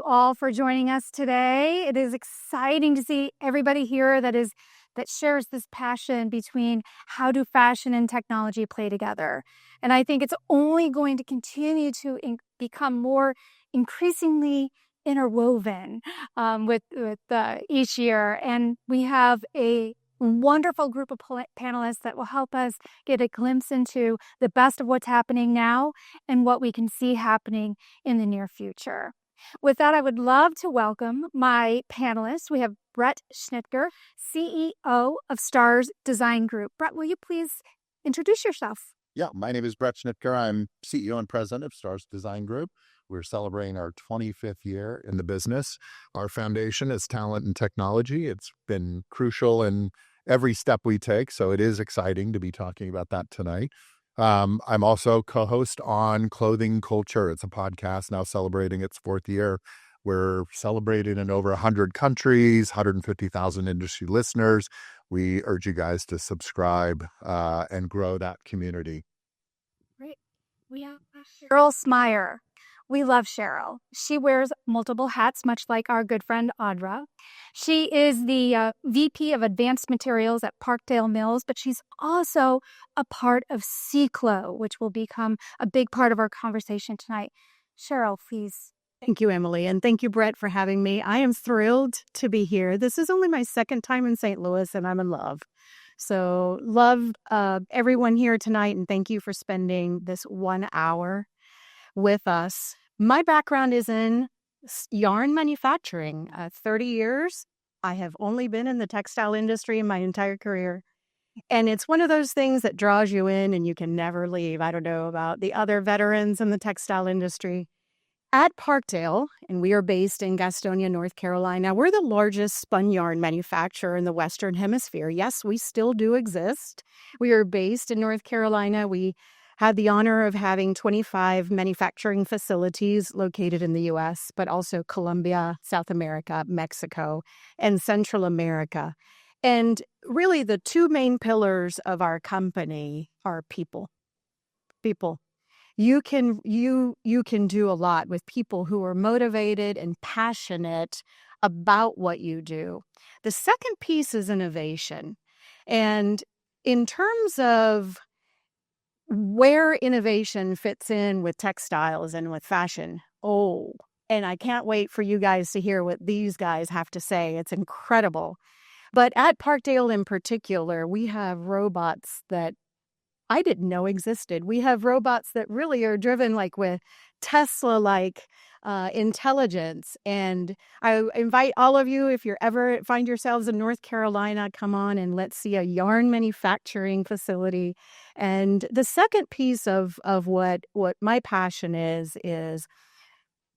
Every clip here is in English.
you all for joining us today. It is exciting to see everybody here that shares this passion between how do fashion and technology play together. And I think it's only going to continue to become more increasingly interwoven with each year. And we have a wonderful group of panelists that will help us get a glimpse into the best of what's happening now and what we can see happening in the near future. With that, I would love to welcome my panelists. We have Brett Schnitger, CEO of Stars Design Group. Brett, will you please introduce yourself? Yeah, my name is Brett Schnitger. I'm CEO and president of Stars Design Group. We're celebrating our 25th year in the business. Our foundation is talent and technology. It's been crucial in every step we take, so it is exciting to be talking about that tonight. I'm also co-host on Clothing Culture. It's a podcast now celebrating its 4th year. We're celebrated in over 100 countries, 150,000 industry listeners. We urge you guys to subscribe and grow that community. Great. We have Cheryl Smyer. We love Cheryl. She wears multiple hats, much like our good friend Audra. She is the VP of Advanced Materials at Parkdale Mills, but she's also a part of CiCLO, which will become a big part of our conversation tonight. Cheryl, please. Thank you, Emily, and thank you, Brett, for having me. I am thrilled to be here. This is only my second time in St. Louis, and I'm in love. So love everyone here tonight, and thank you for spending this 1 hour with us. My background is in yarn manufacturing. 30 years. I have only been in the textile industry in my entire career. And it's one of those things that draws you in and you can never leave. I don't know about the other veterans in the textile industry. At Parkdale, and we are based in Gastonia, North Carolina, we're the largest spun yarn manufacturer in the Western Hemisphere. Yes, we still do exist. We are based in North Carolina. We had the honor of having 25 manufacturing facilities located in the U.S., but also Colombia, South America, Mexico, and Central America. And really the two main pillars of our company are people. People. You can do a lot with people who are motivated and passionate about what you do. The second piece is innovation. And in terms of where innovation fits in with textiles and with fashion, and I can't wait for you guys to hear what these guys have to say. It's incredible. But at Parkdale in particular, we have robots that I didn't know existed. We have robots that really are driven like with Tesla-like intelligence. And I invite all of you, if you ever find yourselves in North Carolina, come on and let's see a yarn manufacturing facility. And the second piece of what my passion is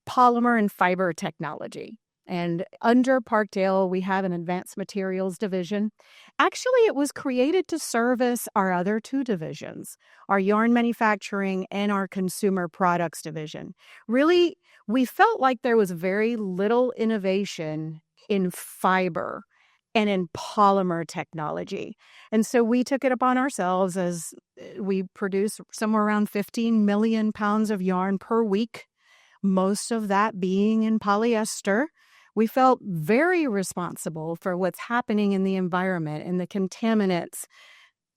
polymer and fiber technology. And under Parkdale, we have an advanced materials division. Actually, it was created to service our other two divisions, our yarn manufacturing and our consumer products division. Really, we felt like there was very little innovation in fiber and in polymer technology. And so we took it upon ourselves as we produce somewhere around 15 million pounds of yarn per week, most of that being in polyester. We felt very responsible for what's happening in the environment and the contaminants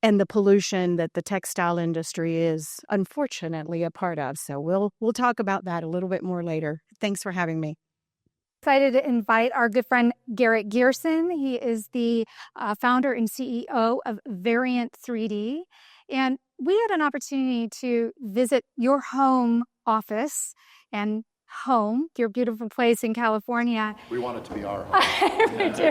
and the pollution that the textile industry is unfortunately a part of. So we'll talk about that a little bit more later. Thanks for having me. Excited to invite our good friend Garrett Gearson. He is the founder and CEO of Variant 3D. And we had an opportunity to visit your home office and your beautiful place in California. We want it to be our home. We do.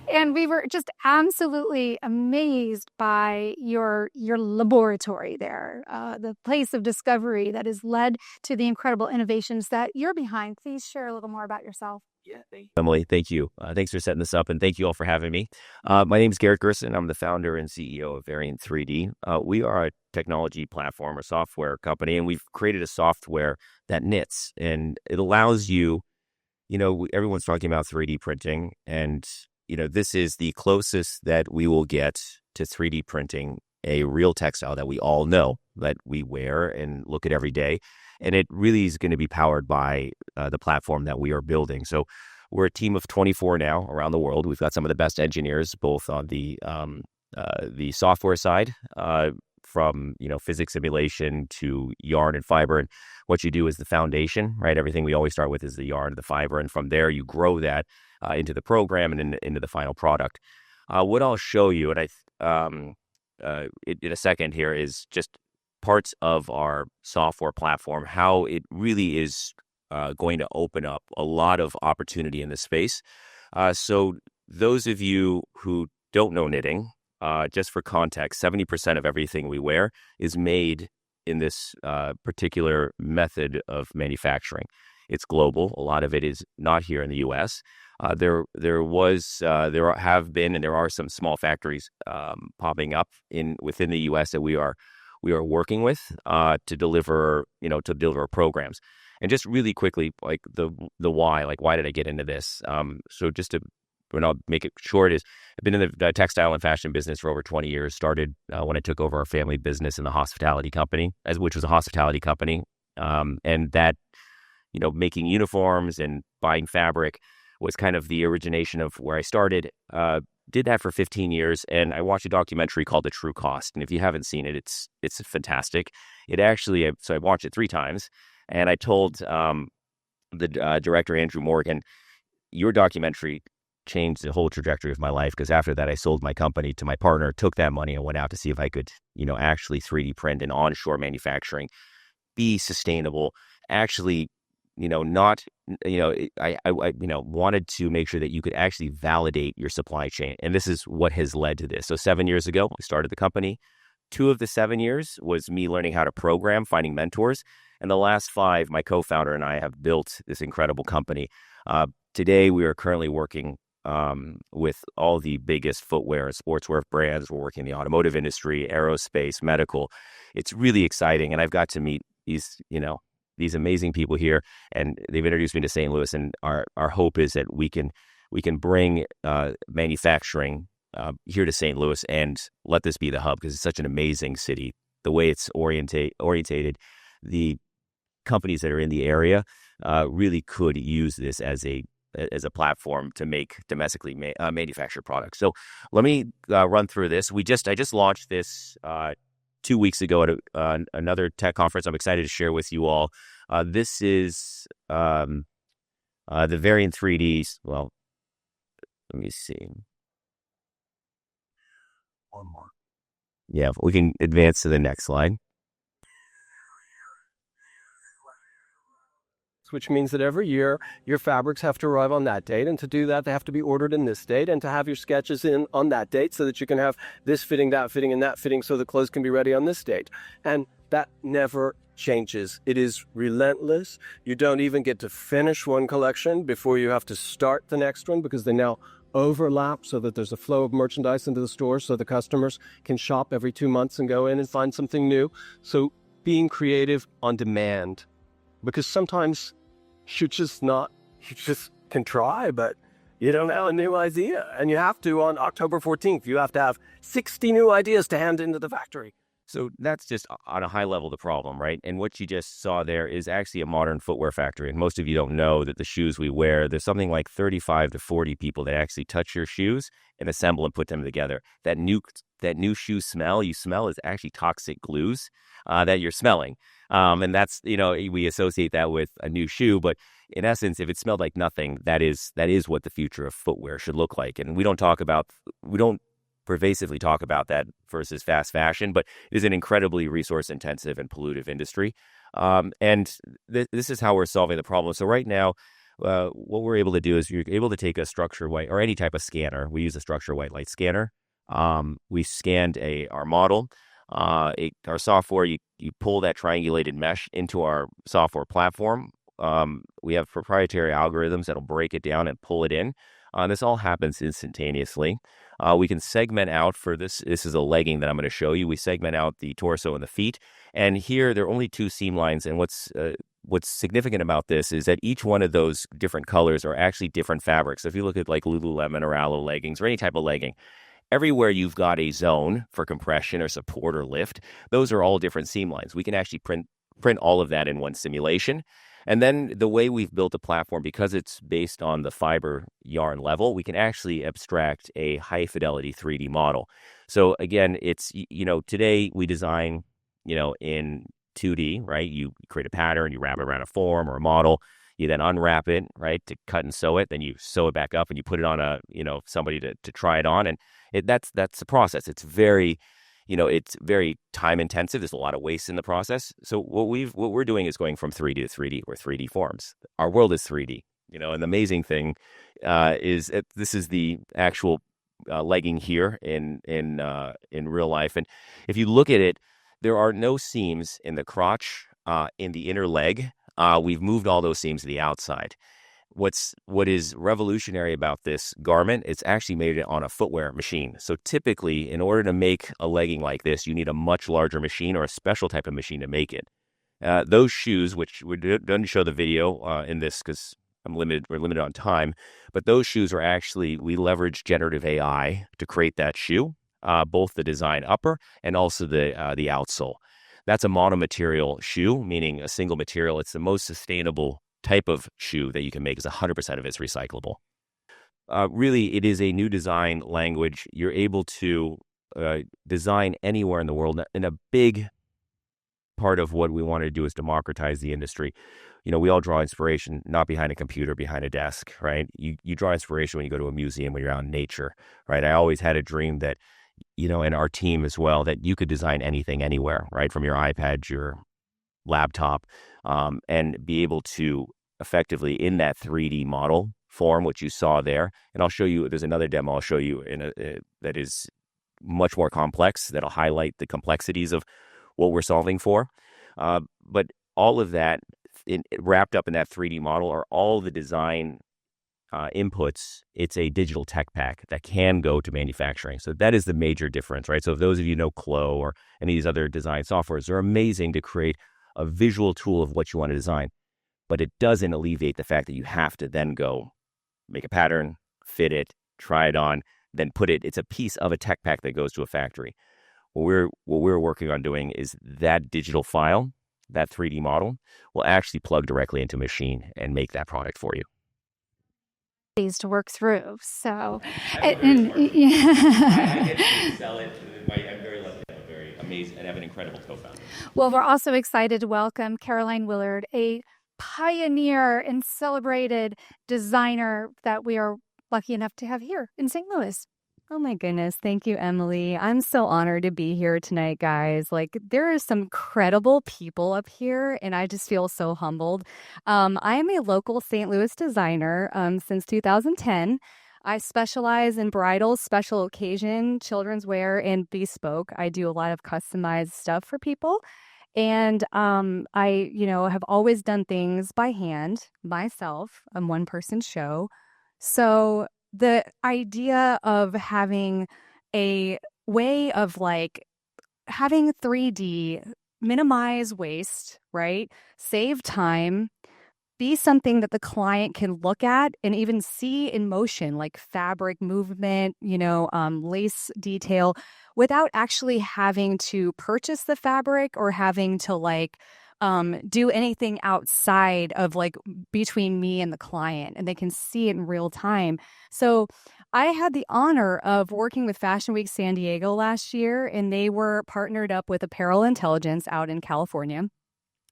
And we were just absolutely amazed by your laboratory there, the place of discovery that has led to the incredible innovations that you're behind. Please share a little more about yourself. Yeah, Emily, thank you. Thanks for setting this up, and thank you all for having me. My name is Garrett Gerson. I'm the founder and CEO of Variant 3D. We are a technology platform, a software company, and we've created a software that knits, and it allows you, everyone's talking about 3D printing, and, this is the closest that we will get to 3D printing a real textile that we all know, that we wear and look at every day. And it really is going to be powered by the platform that we are building. So we're a team of 24 now around the world. We've got some of the best engineers, both on the software side, from physics simulation to yarn and fiber. And what you do is the foundation, right? Everything we always start with is the yarn, the fiber, and from there you grow that into the program and into the final product. What I'll show you, and in a second here, is just parts of our software platform, how it really is going to open up a lot of opportunity in this space. So those of you who don't know knitting, just for context, 70% of everything we wear is made in this particular method of manufacturing. It's global. A lot of it is not here in the U.S. There have been, and there are some small factories popping up within the U.S. that we are working with to deliver programs. And just really quickly, like the why, like why did I get into this? So just to, and I'll make it short, is I've been in the textile and fashion business for over 20 years. Started when I took over our family business in the hospitality company, which was a hospitality company, and that making uniforms and buying fabric was kind of the origination of where I started. Did that for 15 years, and I watched a documentary called The True Cost. And if you haven't seen it, it's fantastic. So I watched it 3 times, and I told the director, Andrew Morgan, your documentary changed the whole trajectory of my life, because after that I sold my company to my partner, took that money and went out to see if I could actually 3D print and onshore manufacturing, be sustainable, actually not I wanted to make sure that you could actually validate your supply chain. And this is what has led to this. So 7 years ago I started the company. 2 of the 7 years was me learning how to program, finding mentors, and the last 5 my co-founder and I have built this incredible company. Today we are currently working with all the biggest footwear and sportswear brands. We're working in the automotive industry, aerospace, medical. It's really exciting. And I've got to meet these amazing people here, and they've introduced me to St. Louis. And our hope is that we can bring manufacturing here to St. Louis and let this be the hub, because it's such an amazing city. The way it's orientated, the companies that are in the area really could use this as a platform to make domestically manufactured products. So let me run through this. I just launched this 2 weeks ago at another tech conference. I'm excited to share with you all. This is the Variant 3D. Well, let me see. One more. Yeah, we can advance to the next slide. Which means that every year your fabrics have to arrive on that date, and to do that they have to be ordered in this date, and to have your sketches in on that date so that you can have this fitting, that fitting, and that fitting, so the clothes can be ready on this date. And that never changes. It is relentless. You don't even get to finish one collection before you have to start the next one, because they now overlap so that there's a flow of merchandise into the store, so the customers can shop every 2 months and go in and find something new. So being creative on demand, because sometimes you just can try, but you don't have a new idea. And you have to, on October 14th, you have to have 60 new ideas to hand into the factory. So that's just on a high level the problem, right? And what you just saw there is actually a modern footwear factory. And most of you don't know that the shoes we wear, there's something like 35 to 40 people that actually touch your shoes and assemble and put them together. That new shoe smell you smell is actually toxic glues that you're smelling. And that's, we associate that with a new shoe, but in essence, if it smelled like nothing, that is what the future of footwear should look like. And we don't pervasively talk about that versus fast fashion, but it is an incredibly resource intensive and pollutive industry. And this is how we're solving the problem. So right now, what we're able to do is you're able to take a structure white or any type of scanner. We use a structure white light scanner. We scanned our model. Our software, you pull that triangulated mesh into our software platform. We have proprietary algorithms that'll break it down and pull it in. This all happens instantaneously. We can segment out for this. This is a legging that I'm going to show you. We segment out the torso and the feet. And here, there are only 2 seam lines. And what's significant about this is that each one of those different colors are actually different fabrics. So if you look at like Lululemon or Aloe leggings or any type of legging, everywhere you've got a zone for compression or support or lift, those are all different seam lines. We can actually print all of that in one simulation. And then the way we've built a platform, because it's based on the fiber yarn level, we can actually abstract a high fidelity 3D model. So again, it's, today we design, in 2D, right? You create a pattern, you wrap it around a form or a model, you then unwrap it, right, to cut and sew it. Then you sew it back up and you put it on somebody to try it on. And that's the process. It's very, it's very time intensive. There's a lot of waste in the process. So what we're doing is going from 3D to 3D, or 3D forms. Our world is 3D, and the amazing thing is this is the actual legging here in real life. And if you look at it, there are no seams in the crotch, in the inner leg. We've moved all those seams to the outside. What is revolutionary about this garment, it's actually made it on a footwear machine. So typically, in order to make a legging like this, you need a much larger machine or a special type of machine to make it. Those shoes, which we didn't show the video in this because we're limited on time, but those shoes are actually, we leverage generative AI to create that shoe, both the design upper and also the outsole. That's a monomaterial shoe, meaning a single material. It's the most sustainable type of shoe that you can make, is 100% of it's recyclable. Really, it is a new design language. You're able to design anywhere in the world. And a big part of what we want to do is democratize the industry. We all draw inspiration, not behind a computer, behind a desk, right? You draw inspiration when you go to a museum, when you're out in nature, right? I always had a dream that, and our team as well, that you could design anything, anywhere, right? From your iPad, your laptop, and be able to effectively in that 3D model form, which you saw there. And I'll show you, there's another demo I'll show you that is much more complex, that'll highlight the complexities of what we're solving for. But all of that wrapped up in that 3D model are all the design inputs. It's a digital tech pack that can go to manufacturing. So that is the major difference, right? So if those of you know CiCLO or any of these other design softwares, they're amazing to create a visual tool of what you want to design, but it doesn't alleviate the fact that you have to then go make a pattern, fit it, try it on, then put it. It's a piece of a tech pack that goes to a factory. What we're working on doing is that digital file, that 3D model, will actually plug directly into a machine and make that product for you. To work through. So, I get to sell it. I'm very lucky. I'm very amazed and have an incredible co-founder. Well, we're also excited to welcome Caroline Williard, a pioneer and celebrated designer that we are lucky enough to have here in St. Louis. Oh my goodness. Thank you, Emily. I'm so honored to be here tonight, guys. There are some credible people up here, and I just feel so humbled. I am a local St. Louis designer since 2010. I specialize in bridal, special occasion, children's wear, and bespoke. I do a lot of customized stuff for people. And I, have always done things by hand, myself. I'm one-person show. So the idea of having a way of having 3D, minimize waste, right? Save time, be something that the client can look at and even see in motion, like fabric movement, lace detail, without actually having to purchase the fabric or having to do anything outside of between me and the client, and they can see it in real time. So I had the honor of working with Fashion Week San Diego last year, and they were partnered up with Apparel Intelligence out in California.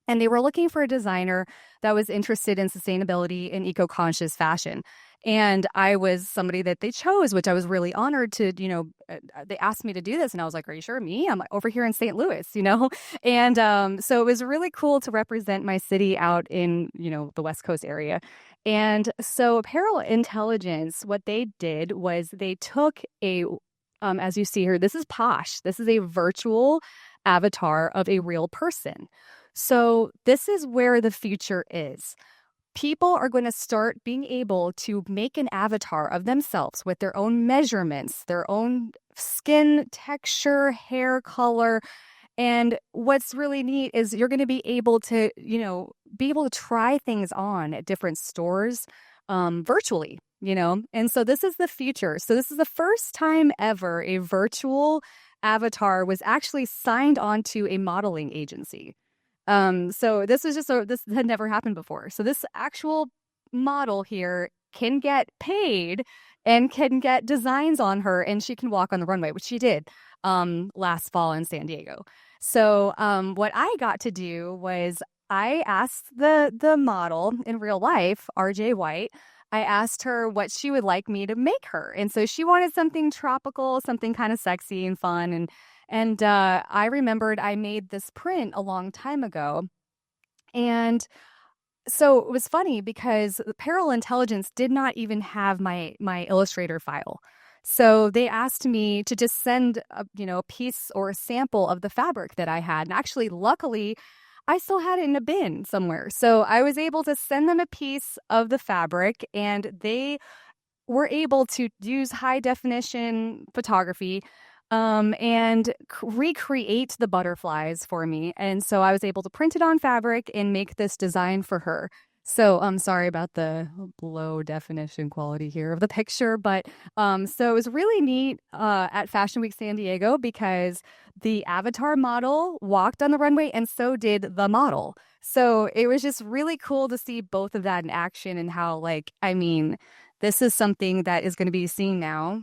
And they were looking for a designer that was interested in sustainability and eco-conscious fashion. And I was somebody that they chose, which I was really honored to, they asked me to do this. And I was like, are you sure? Me? I'm over here in St. Louis, And so it was really cool to represent my city out in, the West Coast area. And so Apparel Intelligence, what they did was they took as you see here, this is Posh. This is a virtual avatar of a real person. So this is where the future is. People are going to start being able to make an avatar of themselves with their own measurements, their own skin texture, hair color. And what's really neat is you're going to be able to, try things on at different stores. virtually, and so this is the future. So this is the first time ever a virtual avatar was actually signed onto a modeling agency. So this was this had never happened before. So this actual model here can get paid and can get designs on her, and she can walk on the runway, which she did last fall in San Diego. So what I got to do was I asked the model in real life, RJ White, I asked her what she would like me to make her. And so she wanted something tropical, something kind of sexy and fun. And I remembered I made this print a long time ago. And so it was funny because Apparel Intelligence did not even have my Illustrator file. So they asked me to just send a piece or a sample of the fabric that I had. And actually, luckily, I still had it in a bin somewhere. So I was able to send them a piece of the fabric, and they were able to use high definition photography and recreate the butterflies for me. And so I was able to print it on fabric and make this design for her. So I'm sorry about the low definition quality here of the picture, but so it was really neat at Fashion Week San Diego because the avatar model walked on the runway and so did the model. So it was just really cool to see both of that in action and how, this is something that is going to be seen now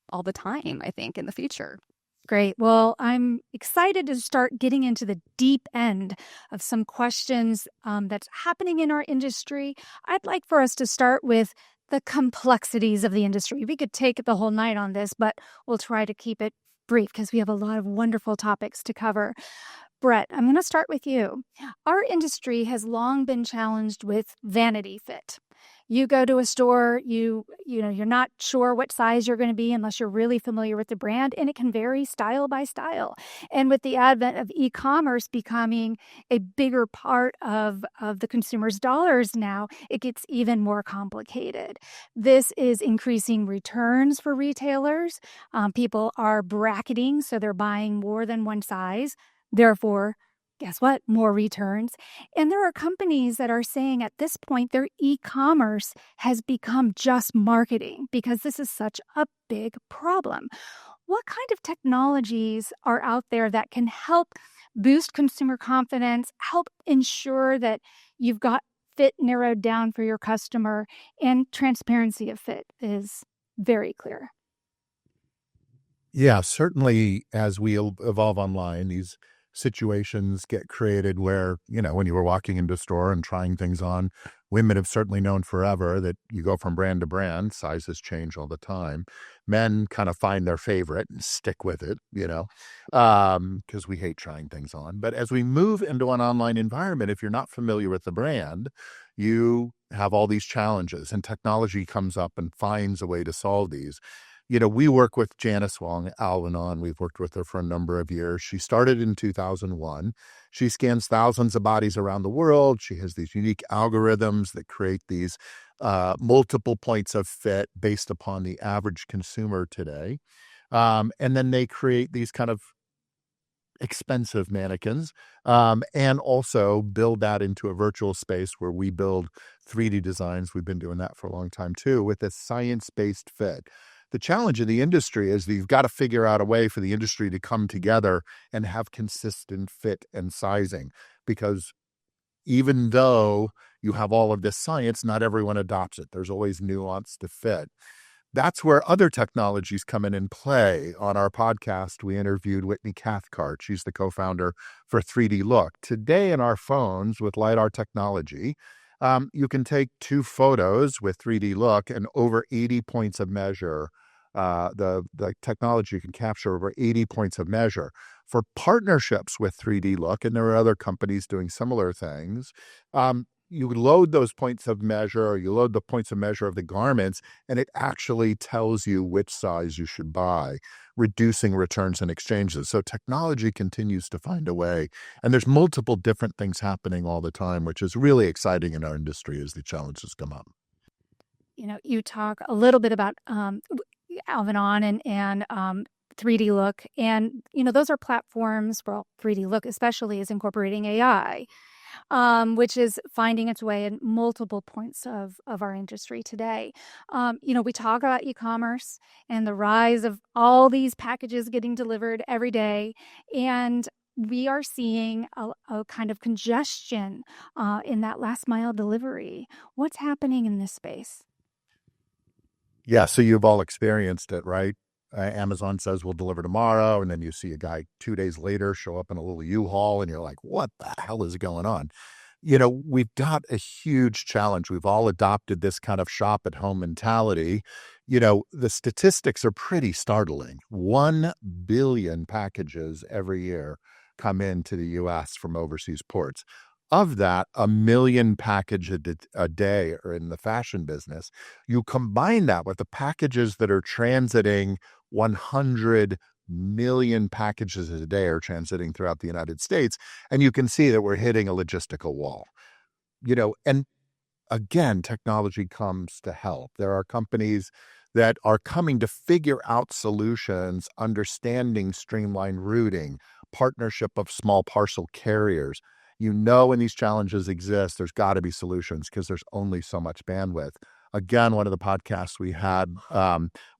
all the time, I think, in the future. Great. Well, I'm excited to start getting into the deep end of some questions that's happening in our industry. I'd like for us to start with the complexities of the industry. We could take the whole night on this, but we'll try to keep it brief because we have a lot of wonderful topics to cover. Brett, I'm going to start with you. Our industry has long been challenged with vanity fit. You go to a store, you're not sure what size you're going to be unless you're really familiar with the brand, and it can vary style by style. And with the advent of e-commerce becoming a bigger part of the consumer's dollars now, it gets even more complicated. This is increasing returns for retailers. People are bracketing, so they're buying more than one size. Therefore, guess what? More returns. And there are companies that are saying at this point their e-commerce has become just marketing because this is such a big problem. What kind of technologies are out there that can help boost consumer confidence, help ensure that you've got fit narrowed down for your customer, and transparency of fit is very clear? Yeah, certainly as we evolve online, these situations get created where, when you were walking into a store and trying things on, women have certainly known forever that you go from brand to brand, sizes change all the time. Men kind of find their favorite and stick with it, because we hate trying things on. But as we move into an online environment, if you're not familiar with the brand, you have all these challenges, and technology comes up and finds a way to solve these. We work with Janice Wong, Al-Anon. We've worked with her for a number of years. She started in 2001. She scans thousands of bodies around the world. She has these unique algorithms that create these multiple points of fit based upon the average consumer today. And then they create these kind of expensive mannequins and also build that into a virtual space where we build 3D designs. We've been doing that for a long time too, with a science-based fit. The challenge in the industry is that you've got to figure out a way for the industry to come together and have consistent fit and sizing, because even though you have all of this science, not everyone adopts it. There's always nuance to fit. That's where other technologies come in and play. On our podcast, we interviewed Whitney Cathcart. She's the co-founder for 3D Look. Today in our phones with LiDAR technology, you can take 2 photos with 3D Look and over 80 points of measure. The technology can capture over 80 points of measure. For partnerships with 3D Look, and there are other companies doing similar things, you load those points of measure, or you load the points of measure of the garments, and it actually tells you which size you should buy, reducing returns and exchanges. So technology continues to find a way, and there's multiple different things happening all the time, which is really exciting in our industry as the challenges come up. You talk a little bit about Al-Anon and 3D Look, and those are platforms. Well, 3D Look especially is incorporating AI. which is finding its way in multiple points of our industry today. We talk about e-commerce and the rise of all these packages getting delivered every day, and we are seeing a kind of congestion in that last mile delivery. What's happening in this space? Yeah, so you've all experienced it, right? Amazon says we'll deliver tomorrow, and then you see a guy 2 days later show up in a little U-Haul, and you're like, what the hell is going on? We've got a huge challenge. We've all adopted this kind of shop at home mentality. The statistics are pretty startling. 1 billion packages every year come into the U.S. from overseas ports. Of that, 1 million packages a day are in the fashion business. You combine that with the packages that are transiting, 100 million packages a day are transiting throughout the United States, and you can see that we're hitting a logistical wall. And again, technology comes to help. There are companies that are coming to figure out solutions, understanding streamlined routing, partnership of small parcel carriers. When these challenges exist, there's got to be solutions because there's only so much bandwidth. Again, one of the podcasts we had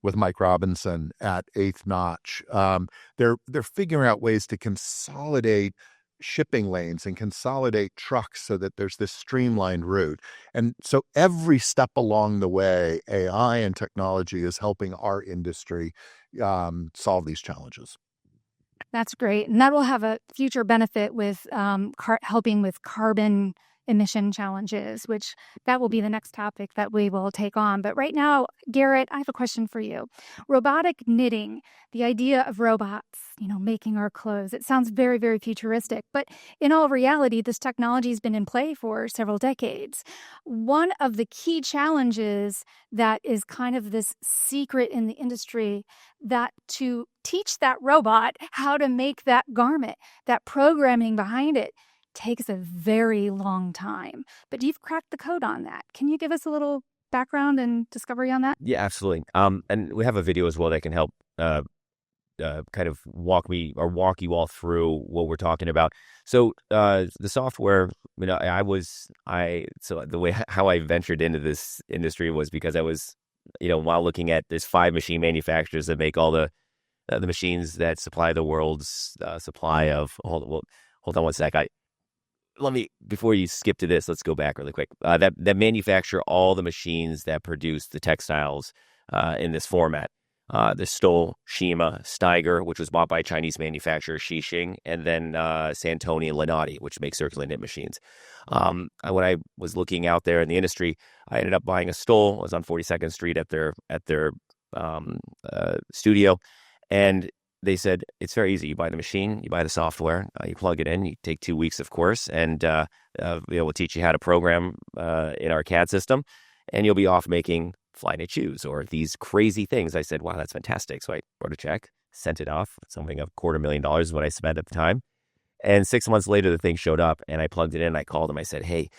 with Mike Robinson at Eighth Notch, they're figuring out ways to consolidate shipping lanes and consolidate trucks so that there's this streamlined route. And so every step along the way, AI and technology is helping our industry solve these challenges. That's great. And that will have a future benefit with helping with carbon emission challenges, which that will be the next topic that we will take on. But right now, Garrett, I have a question for you. Robotic knitting, the idea of robots, making our clothes. It sounds very, very futuristic, but in all reality, this technology has been in play for several decades. One of the key challenges that is kind of this secret in the industry, that to teach that robot how to make that garment, that programming behind it, takes a very long time. But you've cracked the code on that. Can you give us a little background and discovery on that? Yeah, absolutely. And we have a video as well that can help kind of walk you all through what we're talking about. So the software, so the way how I ventured into this industry was because I was, while looking at there's 5 machine manufacturers that make all the machines that supply the world's supply of. Hold on one sec. Before you skip to this, let's go back really quick. That manufacture all the machines that produce the textiles in this format. The Stoll, Shima, Steiger, which was bought by Chinese manufacturer Xixing, and then Santoni and Lenati, which make circular knit machines. When I was looking out there in the industry, I ended up buying a Stoll. I was on 42nd Street at their studio, and they said, it's very easy. You buy the machine, you buy the software, you plug it in, you take 2 weeks, of course, and we'll teach you how to program in our CAD system, and you'll be off making fly knit shoes or these crazy things. I said, wow, that's fantastic. So I wrote a check, sent it off. Something of $250,000 is what I spent at the time. And 6 months later, the thing showed up, and I plugged it in. I called him. I said, hey,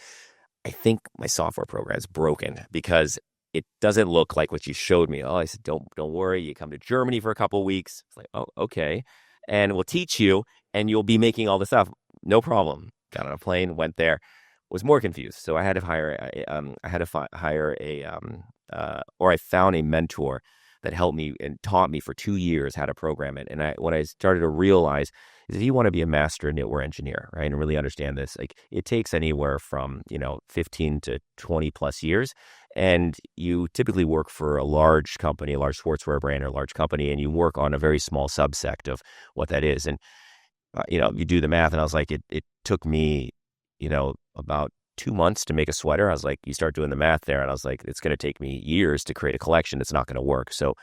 I think my software program is broken because it doesn't look like what you showed me. Oh, I said, don't worry. You come to Germany for a couple of weeks. It's like, oh, okay. And we'll teach you, and you'll be making all this stuff. No problem. Got on a plane, went there, was more confused. So I had to I found a mentor that helped me and taught me for 2 years how to program it. And what I started to realize is if you want to be a master knitwear engineer, right, and really understand this, like it takes anywhere from 15 to 20 plus years. And you typically work for a large company, a large sportswear brand or a large company, and you work on a very small subsect of what that is. And, you do the math, and I was like, it took me, about 2 months to make a sweater. I was like, you start doing the math there, and I was like, it's going to take me years to create a collection that's not going to work. So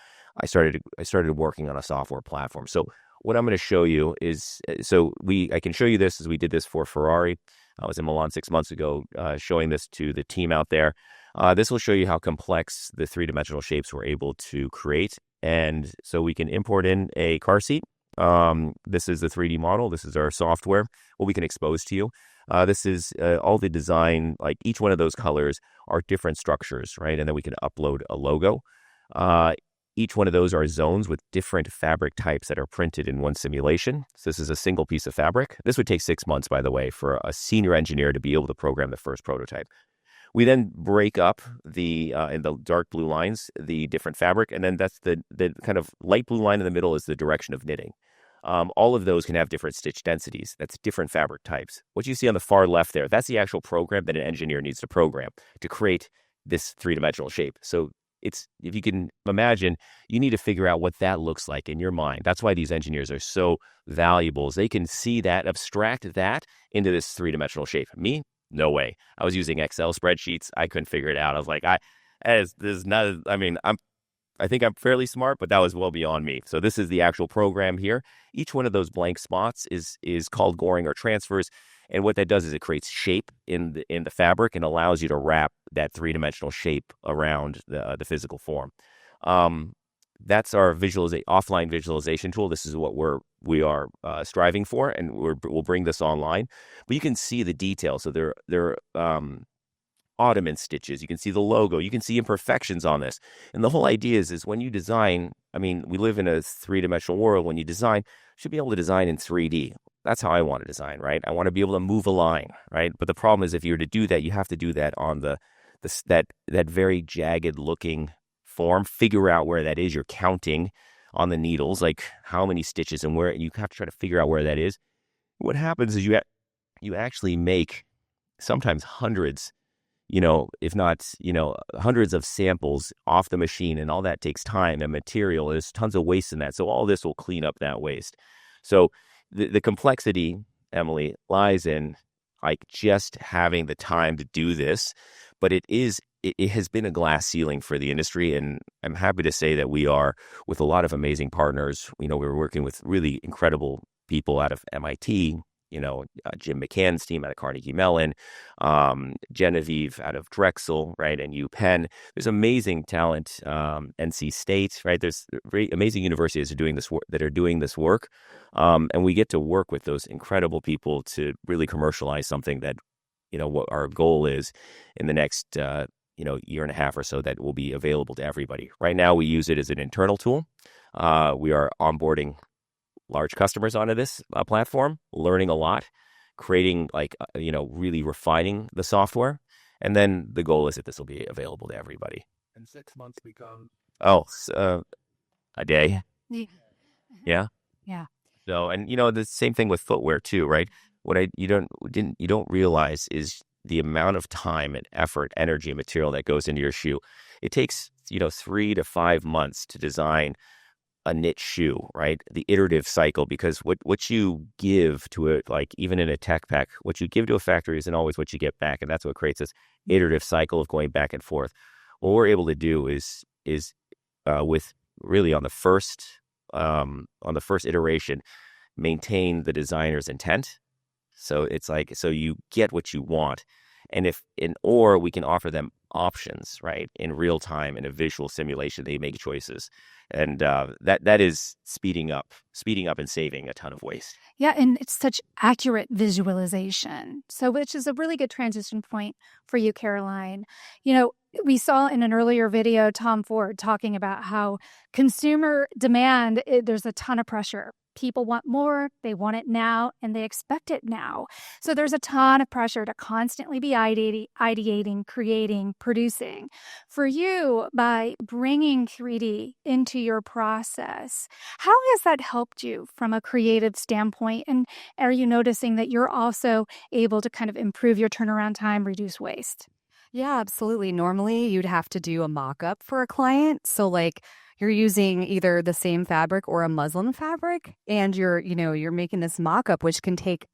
I started working on a software platform. So what I'm going to show you is, I can show you this as we did this for Ferrari. I was in Milan 6 months ago, showing this to the team out there. This will show you how complex the 3-dimensional shapes we're able to create. And so we can import in a car seat. This is the 3D model. This is our software, what we can expose to you. This is all the design, like each one of those colors are different structures, right? And then we can upload a logo. Each one of those are zones with different fabric types that are printed in one simulation. So this is a single piece of fabric. This would take 6 months, by the way, for a senior engineer to be able to program the first prototype. We then break up in the dark blue lines, the different fabric, and then that's the kind of light blue line in the middle is the direction of knitting. All of those can have different stitch densities. That's different fabric types. What you see on the far left there, that's the actual program that an engineer needs to program to create this three-dimensional shape. So if you can imagine, you need to figure out what that looks like in your mind. That's why these engineers are so valuable, is they can see that, abstract that into this three-dimensional shape. Me, no way. I was using Excel spreadsheets. I couldn't figure it out. I was like, I think I'm fairly smart, but that was well beyond me. So this is the actual program here. Each one of those blank spots is called goring or transfers. And what that does is it creates shape in the fabric and allows you to wrap that three-dimensional shape around the physical form. That's our offline visualization tool. This is what we are striving for, and we'll bring this online. But you can see the details. So there ottoman stitches. You can see the logo. You can see imperfections on this. And the whole idea is when you design, we live in a three-dimensional world. When you design, you should be able to design in 3D. That's how I want to design, right? I want to be able to move a line, right? But the problem is if you were to do that, you have to do that on that very jagged looking form. Figure out where that is. You're counting on the needles, like how many stitches and where. You have to try to figure out where that is. What happens is you actually make sometimes hundreds, if not, hundreds of samples off the machine, and all that takes time and material. There's tons of waste in that. So all this will clean up that waste. So the complexity, Emily, lies in like just having the time to do this, but it has been a glass ceiling for the industry, and I'm happy to say that we are with a lot of amazing partners. We're working with really incredible people out of MIT, Jim McCann's team out of Carnegie Mellon, Genevieve out of Drexel, right, and UPenn. There's amazing talent, NC State, right? There's very amazing universities that are doing this work, and we get to work with those incredible people to really commercialize something that, what our goal is in the next, year and a half or so, that will be available to everybody. Right now, we use it as an internal tool. We are onboarding large customers onto this platform, learning a lot, creating really refining the software. And then the goal is that this will be available to everybody. And 6 months become a day. Yeah. Yeah. So, and the same thing with footwear too, right? What you don't realize is the amount of time and effort, energy, and material that goes into your shoe. It takes 3 to 5 months to design a knit shoe, right? The iterative cycle, because what you give to it, like even in a tech pack, what you give to a factory isn't always what you get back, and that's what creates this iterative cycle of going back and forth. What we're able to do is with really on the first iteration, maintain the designer's intent. So it's so you get what you want, or we can offer them options, right, in real time in a visual simulation. They make choices, and that is speeding up and saving a ton of waste. Yeah, and it's such accurate visualization. So, which is a really good transition point for you, Caroline. We saw in an earlier video Tom Ford talking about how consumer demand, there's a ton of pressure. People want more, they want it now, and they expect it now. So there's a ton of pressure to constantly be ideating, creating, producing. For you, by bringing 3D into your process, how has that helped you from a creative standpoint? And are you noticing that you're also able to kind of improve your turnaround time, reduce waste? Yeah, absolutely. Normally, you'd have to do a mock-up for a client. So you're using either the same fabric or a muslin fabric, and you're making this mock-up, which can take,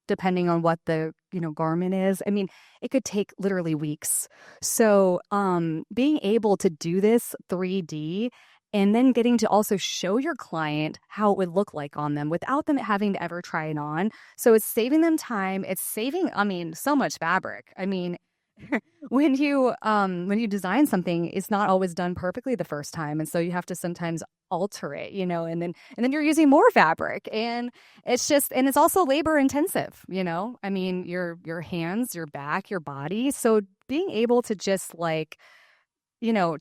depending on what the, garment is, it could take literally weeks. So, being able to do this 3D and then getting to also show your client how it would look like on them without them having to ever try it on. So it's saving them time. It's saving, so much fabric. When you design something, it's not always done perfectly the first time, and so you have to sometimes alter it, and then you're using more fabric, and it's also labor intensive, your hands, your back, your body. So being able to just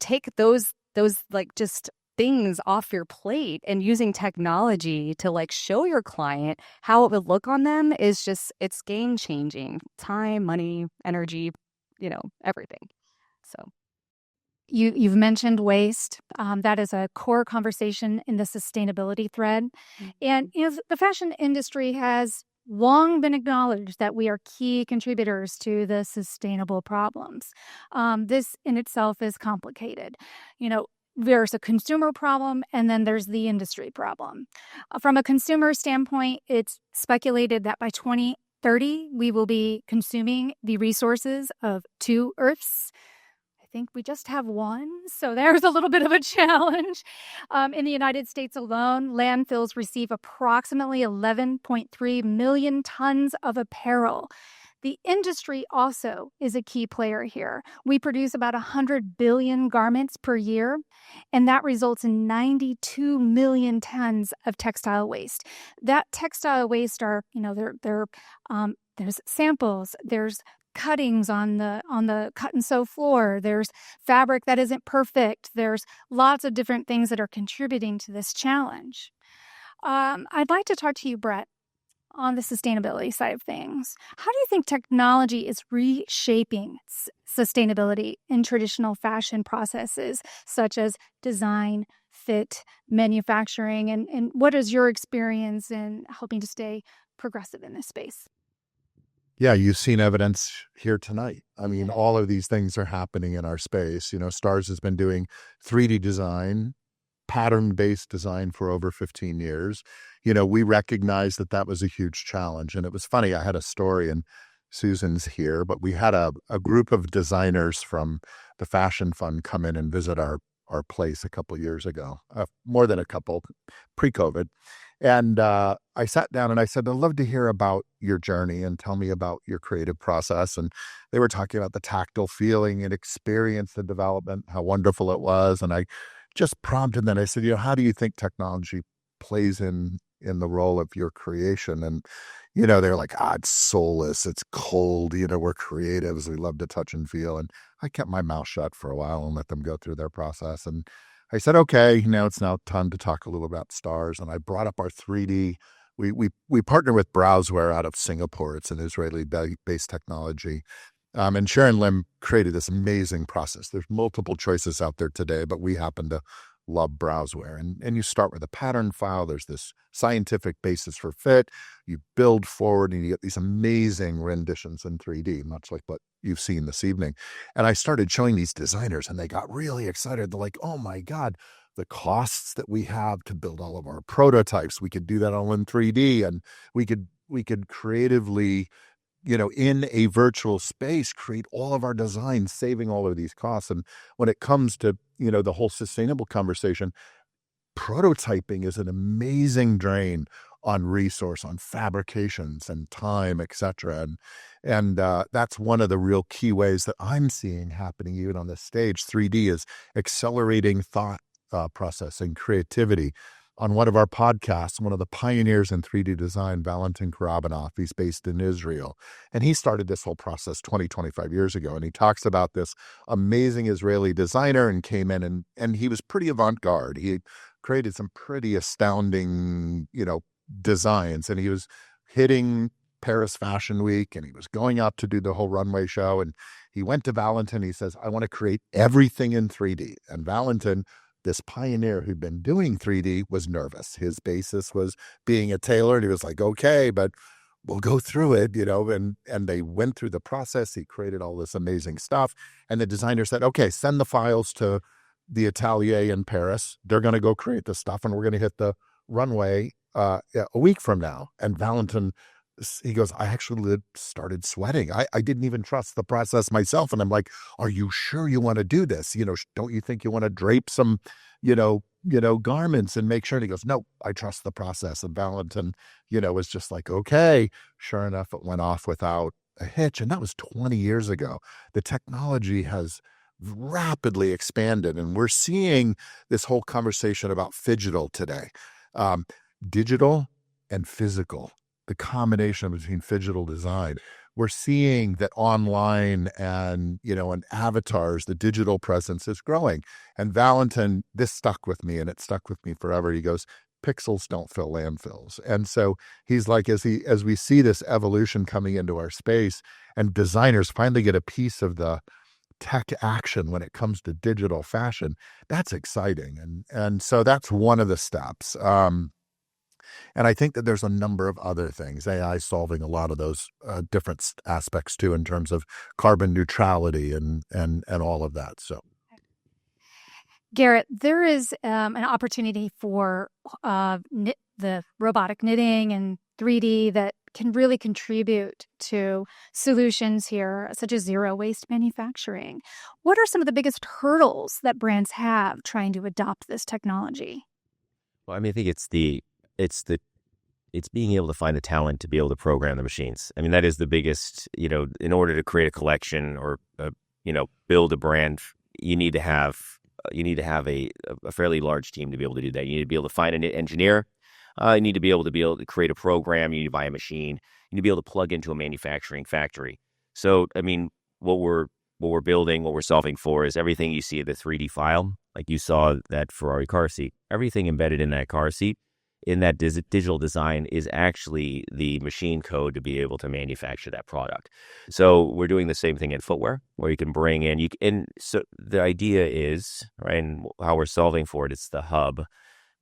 take those those like just things off your plate, and using technology to like show your client how it would look on them is just, it's game changing. Time, money, energy, everything. So You've mentioned waste. That is a core conversation in the sustainability thread. And the fashion industry has long been acknowledged that we are key contributors to the sustainable problems. This in itself is complicated. There's a consumer problem, and then there's the industry problem. From a consumer standpoint, it's speculated that by 2030, we will be consuming the resources of 2 Earths. I think we just have one, so there's a little bit of a challenge. In the United States alone, landfills receive approximately 11.3 million tons of apparel. The industry also is a key player here. We produce about 100 billion garments per year, and that results in 92 million tons of textile waste. That textile waste are, there's samples, there's cuttings on the cut and sew floor, there's fabric that isn't perfect, there's lots of different things that are contributing to this challenge. I'd like to talk to you, Brett, on the sustainability side of things. How do you think technology is reshaping sustainability in traditional fashion processes such as design, fit, manufacturing, and what is your experience in helping to stay progressive in this space? Yeah, you've seen evidence here tonight. I mean, all of these things are happening in our space. Stars has been doing 3D design, pattern-based design for over 15 years. We recognized that was a huge challenge. And it was funny, I had a story, and Susan's here, but we had a group of designers from the Fashion Fund come in and visit our place a couple years ago, more than a couple, pre-COVID. And I sat down and I said, I'd love to hear about your journey and tell me about your creative process. And they were talking about the tactile feeling and experience, the development, how wonderful it was. And I just prompted them. I said, how do you think technology plays in the role of your creation? And, they're like, it's soulless, it's cold, we're creatives, we love to touch and feel. And I kept my mouth shut for a while and let them go through their process. And I said, okay, it's now time to talk a little about stars. And I brought up our 3D. We partner with Browseware out of Singapore. It's an Israeli-based technology. And Sharon Lim created this amazing process. There's multiple choices out there today, but we happen to love Browseware. And you start with a pattern file. There's this scientific basis for fit. You build forward and you get these amazing renditions in 3D, much like what you've seen this evening. And I started showing these designers and they got really excited. They're like, oh my God, the costs that we have to build all of our prototypes, we could do that all in 3D, and we could creatively, in a virtual space, create all of our designs, saving all of these costs. And when it comes to, the whole sustainable conversation, prototyping is an amazing drain on resource, on fabrications and time, etc. And that's one of the real key ways that I'm seeing happening even on this stage. 3D is accelerating thought process and creativity. On one of our podcasts, one of the pioneers in 3D design, Valentin Karabanoff, he's based in Israel. And he started this whole process 25 years ago. And he talks about this amazing Israeli designer and came in and he was pretty avant-garde. He created some pretty astounding, designs. And he was hitting Paris Fashion Week and he was going out to do the whole runway show. And he went to Valentin. He says, I want to create everything in 3D. And Valentin, this pioneer who'd been doing 3D, was nervous. His basis was being a tailor, and he was like, okay, but we'll go through it, and they went through the process. He created all this amazing stuff. And the designer said, okay, send the files to the atelier in Paris. They're going to go create the stuff, and we're going to hit the runway a week from now. And Valentin, he goes, I actually started sweating. I didn't even trust the process myself. And I'm like, are you sure you want to do this? Don't you think you want to drape some, garments and make sure? And he goes, no, I trust the process. And Valentin, was just like, okay. Sure enough, it went off without a hitch. And that was 20 years ago. The technology has rapidly expanded. And we're seeing this whole conversation about phygital today. Digital and physical. The combination between phygital design. we're seeing that online and, and avatars, the digital presence is growing. And Valentin, this stuck with me and it stuck with me forever. He goes, pixels don't fill landfills. And so he's like, as we see this evolution coming into our space and designers finally get a piece of the tech action when it comes to digital fashion, that's exciting. And so that's one of the steps. And I think that there's a number of other things, AI solving a lot of those different aspects too, in terms of carbon neutrality and all of that. So, Garrett, there is an opportunity for the robotic knitting and 3D that can really contribute to solutions here, such as zero waste manufacturing. What are some of the biggest hurdles that brands have trying to adopt this technology? Well, I mean, I think it's being able to find the talent to be able to program the machines. I mean, that is the biggest, in order to create a collection or, build a brand, you need to have a fairly large team to be able to do that. You need to be able to find an engineer. You need to be able to create a program. You need to buy a machine. You need to be able to plug into a manufacturing factory. So, I mean, what we're building, what we're solving for is everything you see in the 3D file. Like you saw that Ferrari car seat, everything embedded in that car seat, in that digital design is actually the machine code to be able to manufacture that product. So we're doing the same thing in footwear, where you can bring in, and so the idea is, right, and how we're solving for it, it's the hub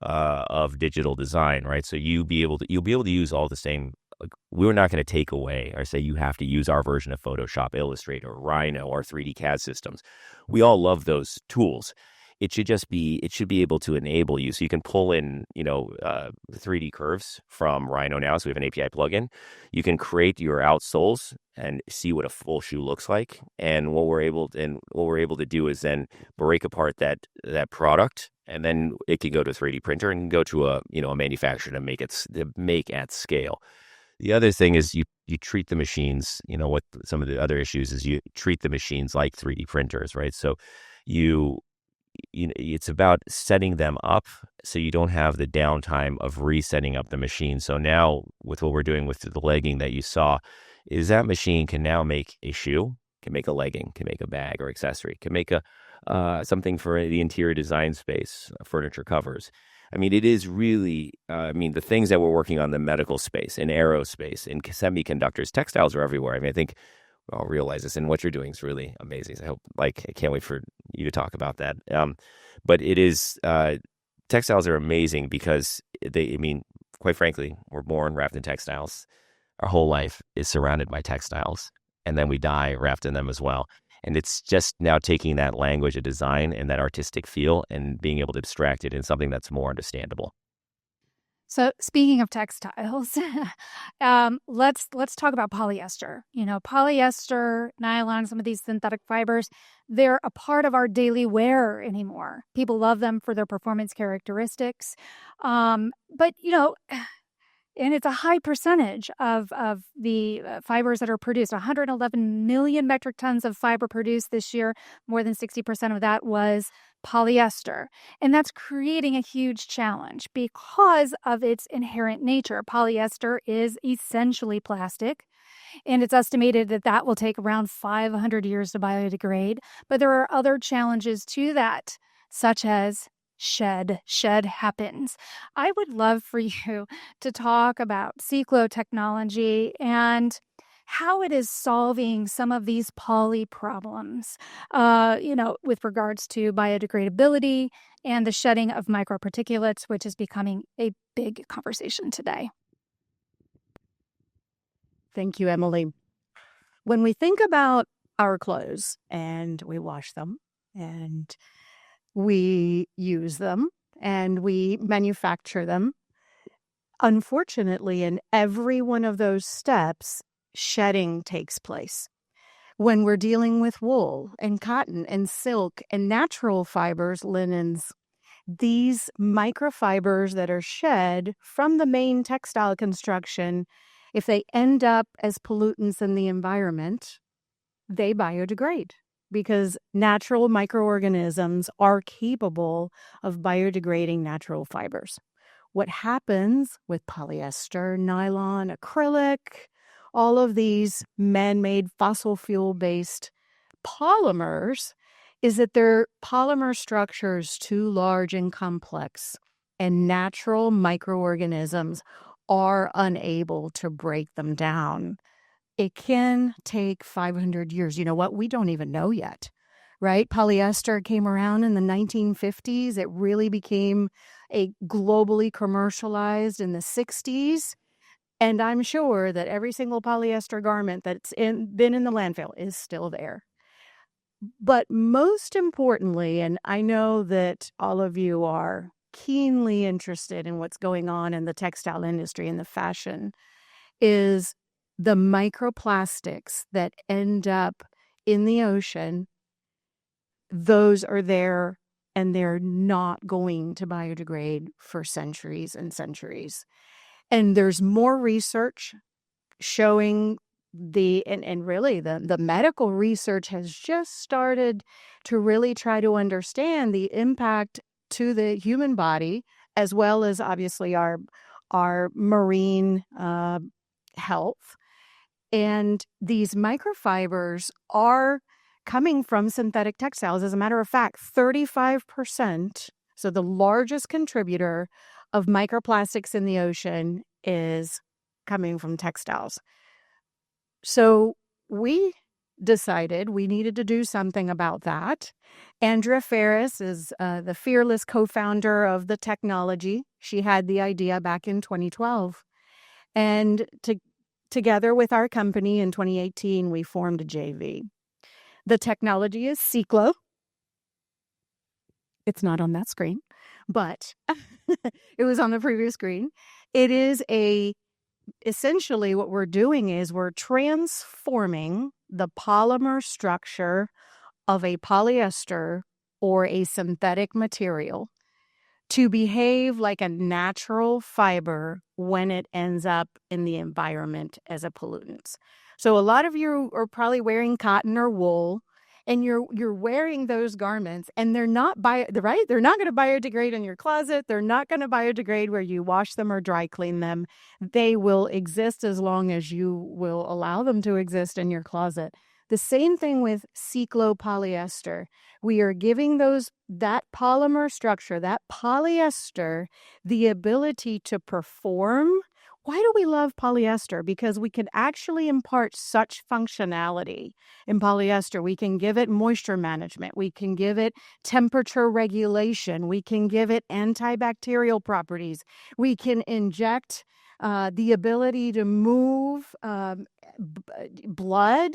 of digital design, right? So you'll be able to use all the same. Like, we're not going to take away or say you have to use our version of Photoshop, Illustrator, Rhino, or 3D CAD systems. We all love those tools. It should be able to enable you. So you can pull in, 3D curves from Rhino now. So we have an API plugin. You can create your outsoles and see what a full shoe looks like. And what we're able to do is then break apart that product, and then it can go to a 3D printer and go to a manufacturer to make at scale. The other thing is you treat the machines. What some of the other issues is you treat the machines like 3D printers, right? So it's about setting them up so you don't have the downtime of resetting up the machine. So now with what we're doing with the legging that you saw, is that machine can now make a shoe, can make a legging, can make a bag or accessory, can make a something for the interior design space, furniture covers. I mean, it is really, the things that we're working on in the medical space, in aerospace, in semiconductors, textiles are everywhere. I mean, I think we all realize this, and what you're doing is really amazing. So I can't wait for you to talk about that. But it is, textiles are amazing because quite frankly, we're born wrapped in textiles. Our whole life is surrounded by textiles, and then we die wrapped in them as well. And it's just now taking that language of design and that artistic feel and being able to abstract it in something that's more understandable. So speaking of textiles, let's talk about polyester. Polyester, nylon, some of these synthetic fibers, they're a part of our daily wear anymore. People love them for their performance characteristics. But and it's a high percentage of the fibers that are produced. 111 million metric tons of fiber produced this year. More than 60% of that was polyester. And that's creating a huge challenge because of its inherent nature. Polyester is essentially plastic, and it's estimated that will take around 500 years to biodegrade. But there are other challenges to that, such as shed happens. I would love for you to talk about CiCLO technology and how it is solving some of these poly problems, with regards to biodegradability and the shedding of microparticulates, which is becoming a big conversation today. Thank you, Emily. When we think about our clothes and we wash them and we use them and we manufacture them, unfortunately, in every one of those steps, shedding takes place. When we're dealing with wool and cotton and silk and natural fibers, linens, these microfibers that are shed from the main textile construction, if they end up as pollutants in the environment, they biodegrade because natural microorganisms are capable of biodegrading natural fibers. What happens with polyester, nylon, acrylic, all of these man-made fossil fuel-based polymers is that their polymer structures too large and complex, and natural microorganisms are unable to break them down. It can take 500 years. You know what? We don't even know yet, right? Polyester came around in the 1950s. It really became a globally commercialized in the 60s. And I'm sure that every single polyester garment that's been in the landfill is still there. But most importantly, and I know that all of you are keenly interested in what's going on in the textile industry and the fashion, is the microplastics that end up in the ocean. Those are there, and they're not going to biodegrade for centuries and centuries. And there's more research showing and really the medical research has just started to really try to understand the impact to the human body, as well as obviously our marine health. And these microfibers are coming from synthetic textiles. As a matter of fact, 35%, so the largest contributor of microplastics in the ocean, is coming from textiles. So we decided we needed to do something about that. Andrea Ferris is the fearless co-founder of the technology. She had the idea back in 2012. And together with our company in 2018, we formed a JV. The technology is CiCLO. It's not on that screen, but it was on the previous screen. It is essentially what we're doing is we're transforming the polymer structure of a polyester or a synthetic material to behave like a natural fiber when it ends up in the environment as a pollutant. So a lot of you are probably wearing cotton or wool, and you're wearing those garments, and they're not right? They're not going to biodegrade in your closet. They're not going to biodegrade where you wash them or dry clean them. They will exist as long as you will allow them to exist in your closet. The same thing with CiCLO polyester. We are giving that polymer structure, that polyester, the ability to perform. Why do we love polyester? Because we can actually impart such functionality in polyester. We can give it moisture management. We can give it temperature regulation. We can give it antibacterial properties. We can inject the ability to move blood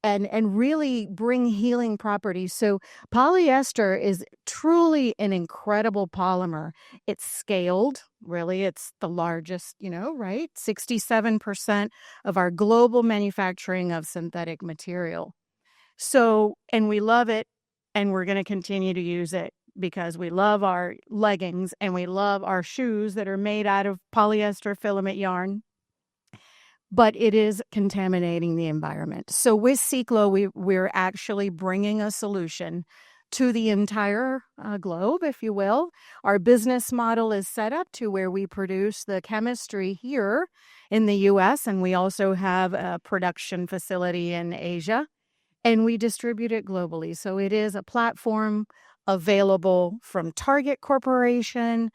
and really bring healing properties. So polyester is truly an incredible polymer. It's scaled. Really, it's the largest, right? 67% of our global manufacturing of synthetic material. So, and we love it, and we're going to continue to use it because we love our leggings and we love our shoes that are made out of polyester filament yarn. But it is contaminating the environment. So with CiCLO, we're actually bringing a solution to the entire globe, if you will. Our business model is set up to where we produce the chemistry here in the U.S., and we also have a production facility in Asia, and we distribute it globally. So it is a platform available from Target Corporation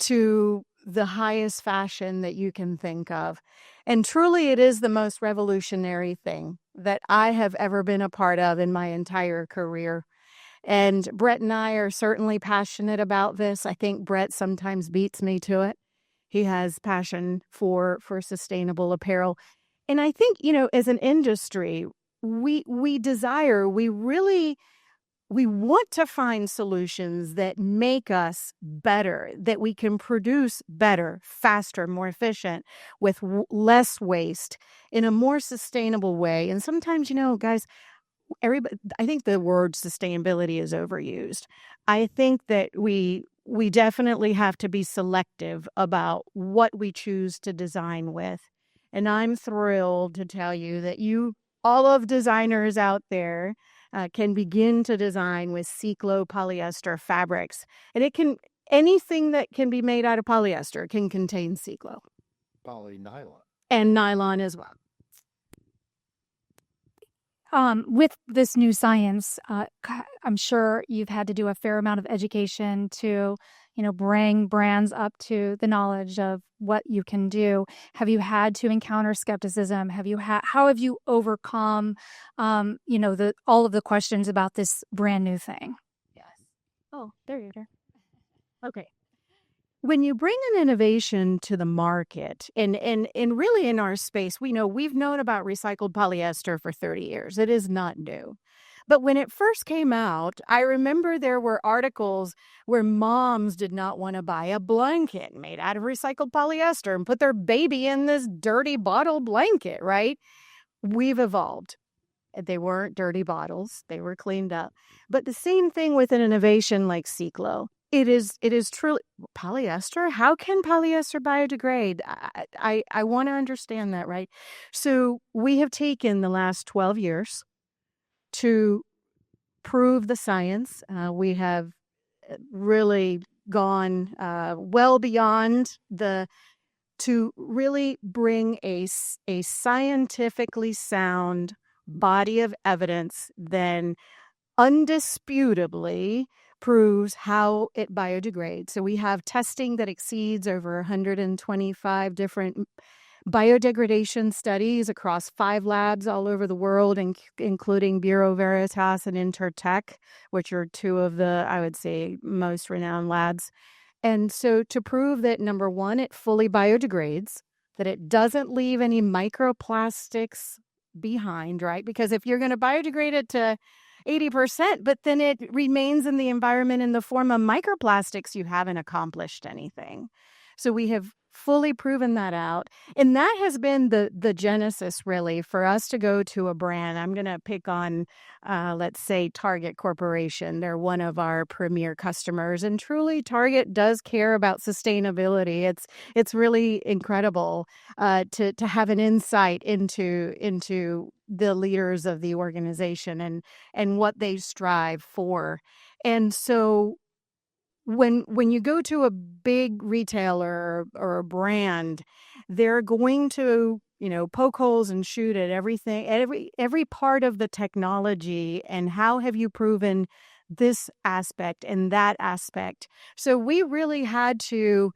to the highest fashion that you can think of. And truly, it is the most revolutionary thing that I have ever been a part of in my entire career. And Brett and I are certainly passionate about this. I think Brett sometimes beats me to it. He has passion for sustainable apparel. And I think, as an industry, we want to find solutions that make us better, that we can produce better, faster, more efficient, with less waste in a more sustainable way. And sometimes, guys, I think the word sustainability is overused. I think that we definitely have to be selective about what we choose to design with. And I'm thrilled to tell you that all of designers out there, can begin to design with CiCLO polyester fabrics. And anything that can be made out of polyester can contain CiCLO. Polynylon. And nylon as well. with this new science, I'm sure you've had to do a fair amount of education to, bring brands up to the knowledge of what you can do. Have you had to encounter skepticism? How have you overcome, all of the questions about this brand new thing? Yes. Oh, there you go. Okay. When you bring an innovation to the market, and really in our space, we've known about recycled polyester for 30 years. It is not new. But when it first came out, I remember there were articles where moms did not want to buy a blanket made out of recycled polyester and put their baby in this dirty bottle blanket, right? We've evolved. They weren't dirty bottles. They were cleaned up. But the same thing with an innovation like CiCLO. It is truly polyester. How can polyester biodegrade? I want to understand that, right? So we have taken the last 12 years to prove the science. We have really gone well beyond to really bring a scientifically sound body of evidence then undisputably proves how it biodegrades. So we have testing that exceeds over 125 different biodegradation studies across 5 labs all over the world, including Bureau Veritas and Intertech, which are 2 of the, I would say, most renowned labs. And so to prove that, number one, it fully biodegrades, that it doesn't leave any microplastics behind, right? Because if you're going to biodegrade it to 80%, but then it remains in the environment in the form of microplastics, you haven't accomplished anything. So we have fully proven that out. And that has been the genesis, really, for us to go to a brand. I'm going to pick on, let's say, Target Corporation. They're one of our premier customers. And truly, Target does care about sustainability. It's really incredible to have an insight into the leaders of the organization and what they strive for. And so when you go to a big retailer or a brand, they're going to, poke holes and shoot at everything, every part of the technology, and how have you proven this aspect and that aspect. So we really had to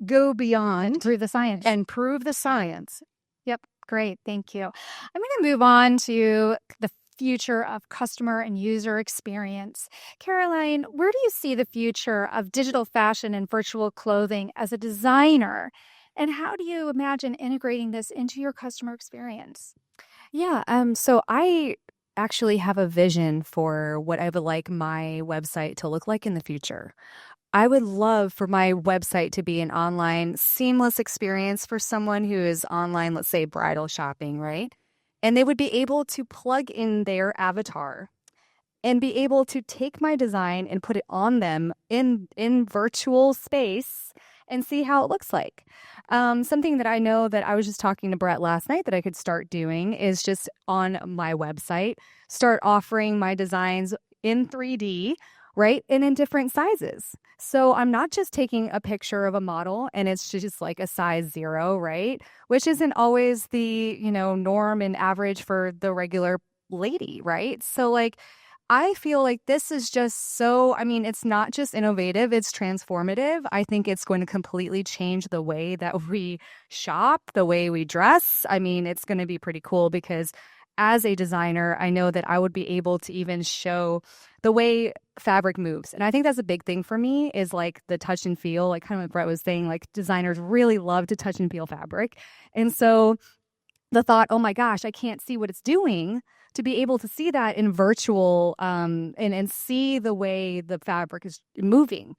go beyond Through the science. and prove the science. Yep. Great. Thank you. I'm going to move on to the future of customer and user experience. Caroline, where do you see the future of digital fashion and virtual clothing as a designer? And how do you imagine integrating this into your customer experience? Yeah, so I actually have a vision for what I would like my website to look like in the future. I would love for my website to be an online seamless experience for someone who is online, let's say bridal shopping, right? And they would be able to plug in their avatar and be able to take my design and put it on them in virtual space and see how it looks like. Something that I know that I was just talking to Brett last night that I could start doing is just on my website, start offering my designs in 3D, right? And in different sizes. So I'm not just taking a picture of a model and it's just like a size 0, right? Which isn't always the, norm and average for the regular lady, right? So like, I feel like this is just so, it's not just innovative, it's transformative. I think it's going to completely change the way that we shop, the way we dress. It's going to be pretty cool because as a designer, I know that I would be able to even show the way fabric moves. And I think that's a big thing for me is like the touch and feel, like kind of what Brett was saying, like designers really love to touch and feel fabric. And so the thought, oh my gosh, I can't see what it's doing, to be able to see that in virtual and see the way the fabric is moving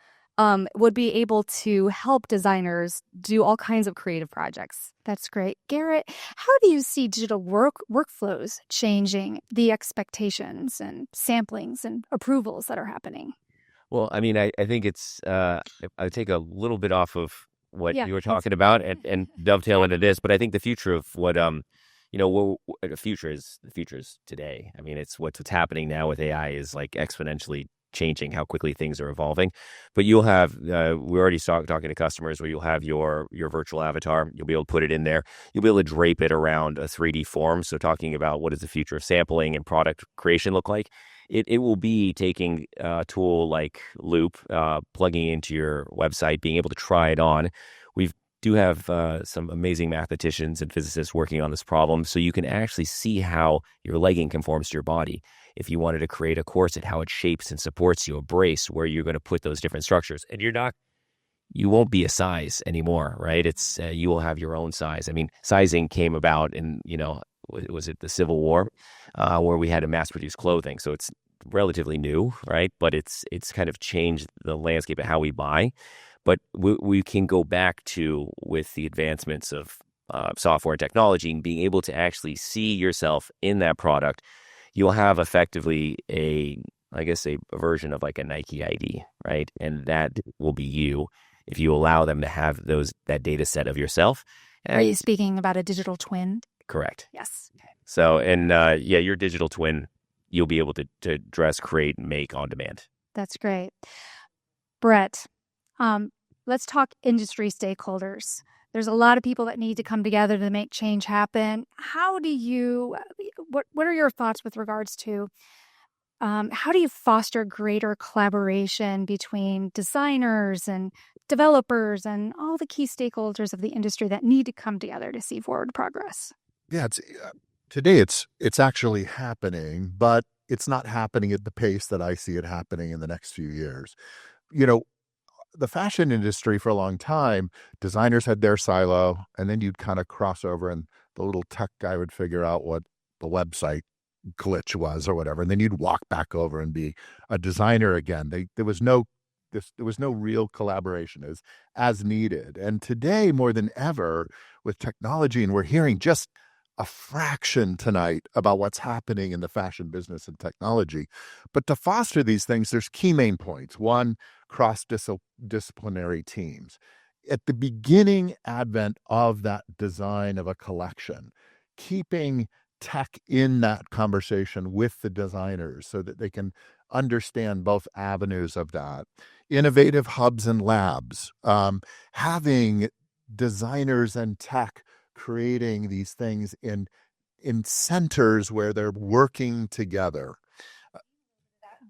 would be able to help designers do all kinds of creative projects. That's great. Garrett, how do you see digital workflows changing the expectations and samplings and approvals that are happening? Well, I think it's, I would take a little bit off of what you were talking that's about and dovetail into this, but I think the future of what, the future is today. It's what's happening now with AI is like exponentially changing, how quickly things are evolving. But you'll have, we're already talking to customers where you'll have your virtual avatar. You'll be able to put it in there. You'll be able to drape it around a 3D form. So talking about what does the future of sampling and product creation look like, it will be taking a tool like Loop, plugging it into your website, being able to try it on. We do have some amazing mathematicians and physicists working on this problem, so you can actually see how your legging conforms to your body. If you wanted to create a corset, how it shapes and supports you, a brace where you're going to put those different structures, and you won't be a size anymore, right? It's you will have your own size. I mean, sizing came about in, was it the Civil War, where we had to mass produce clothing. So it's relatively new, right? But it's kind of changed the landscape of how we buy. But we can go back to, with the advancements of software and technology, and being able to actually see yourself in that product. You'll have effectively a version of like a Nike ID, right? And that will be you if you allow them to have that data set of yourself. Are you speaking about a digital twin? Correct. Yes. So, and your digital twin, you'll be able to dress, create, and make on demand. That's great. Brett, let's talk industry stakeholders. There's a lot of people that need to come together to make change happen. What are your thoughts with regards to how do you foster greater collaboration between designers and developers and all the key stakeholders of the industry that need to come together to see forward progress? Yeah, today it's actually happening, but it's not happening at the pace that I see it happening in the next few years. The fashion industry for a long time, designers had their silo, and then you'd kind of cross over and the little tech guy would figure out what the website glitch was or whatever. And then you'd walk back over and be a designer again. There was no real collaboration as needed. And today, more than ever, with technology, and we're hearing just a fraction tonight about what's happening in the fashion business and technology. But to foster these things, there's key main points. One, cross-disciplinary teams. At the beginning advent of that design of a collection, keeping tech in that conversation with the designers so that they can understand both avenues of that. Innovative hubs and labs, having designers and tech creating these things in centers where they're working together.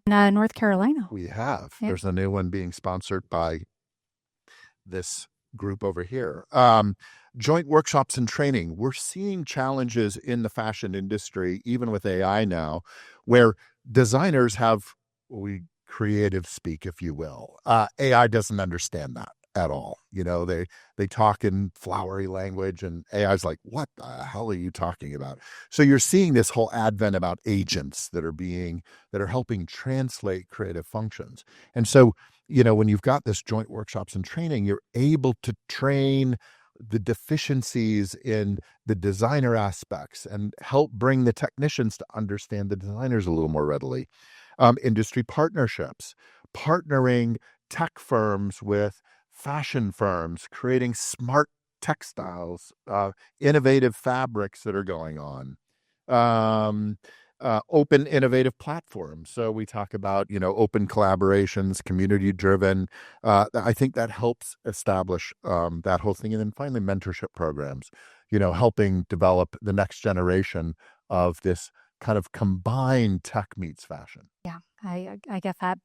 North Carolina. We have. Yep. There's a new one being sponsored by this group over here. Joint workshops and training. We're seeing challenges in the fashion industry, even with AI now, where designers have creative speak, if you will. AI doesn't understand that at all. They talk in flowery language, and AI's like, what the hell are you talking about? So you're seeing this whole advent about agents that are helping translate creative functions. And so, when you've got this joint workshops and training, you're able to train the deficiencies in the designer aspects and help bring the technicians to understand the designers a little more readily. Industry partnerships, partnering tech firms with fashion firms, creating smart textiles, innovative fabrics that are going on, open innovative platforms. So we talk about, open collaborations, community driven. I think that helps establish that whole thing. And then finally, mentorship programs, helping develop the next generation of this kind of combined tech meets fashion. Yeah, I get that.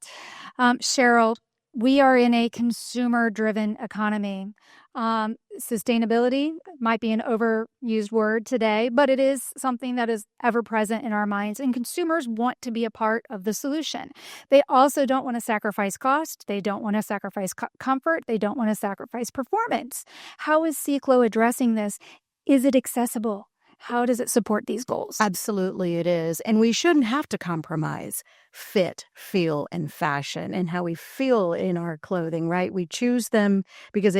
Cheryl, we are in a consumer-driven economy. Sustainability might be an overused word today, but it is something that is ever present in our minds, and consumers want to be a part of the solution. They also don't want to sacrifice cost. They don't want to sacrifice comfort. They don't want to sacrifice performance. How is CiCLO addressing this? Is it accessible? How does it support these goals? Absolutely it is. And we shouldn't have to compromise fit, feel, and fashion and how we feel in our clothing, right? We choose them because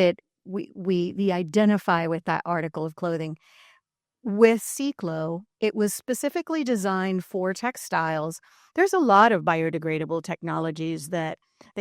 we identify with that article of clothing. With CiCLO, it was specifically designed for textiles. There's a lot of biodegradable technologies that